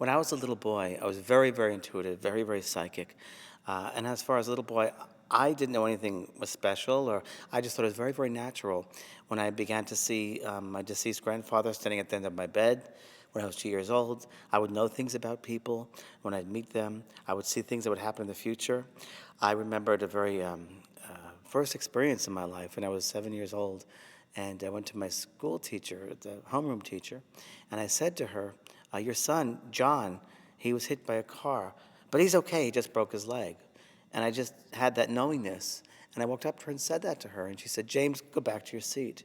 When I was a little boy, I was very, very intuitive, very, very psychic. And as far as a little boy, I didn't know anything was special, or I just thought it was very, very natural. When I began to see my deceased grandfather standing at the end of my bed when I was 2 years old, I would know things about people. When I'd meet them, I would see things that would happen in the future. I remembered a very first experience in my life when I was 7 years old. And I went to my school teacher, the homeroom teacher, and I said to her, your son, John, he was hit by a car, but he's okay, he just broke his leg. And I just had that knowingness. And I walked up to her and said that to her, and she said, James, go back to your seat.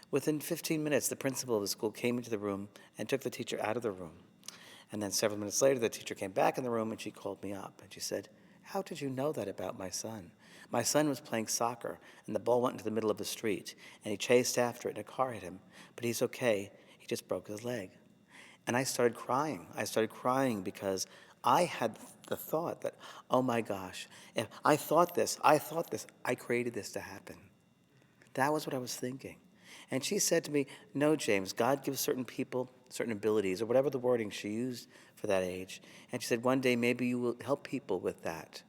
Within 15 minutes, the principal of the school came into the room and took the teacher out of the room. And then several minutes later, the teacher came back in the room and she called me up and she said, how did you know that about my son? My son was playing soccer and the ball went into the middle of the street and he chased after it and a car hit him, but he's okay, he just broke his leg. And I started crying. I started crying because I had the thought that, oh my gosh, if I thought this, I created this to happen. That was what I was thinking. And she said to me, no, James, God gives certain people certain abilities, or whatever the wording she used for that age. And she said, one day maybe you will help people with that.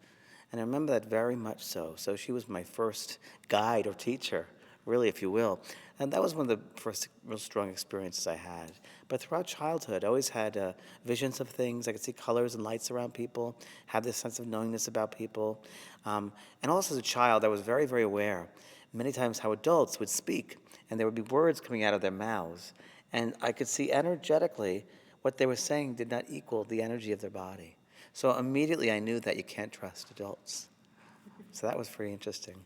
And I remember that very much so. So she was my first guide or teacher, really, if you will. And that was one of the first real strong experiences I had. But throughout childhood, I always had visions of things. I could see colors and lights around people, have this sense of knowingness about people. And also as a child, I was very, very aware many times how adults would speak, and there would be words coming out of their mouths. And I could see energetically what they were saying did not equal the energy of their body. So immediately I knew that you can't trust adults. So that was very interesting.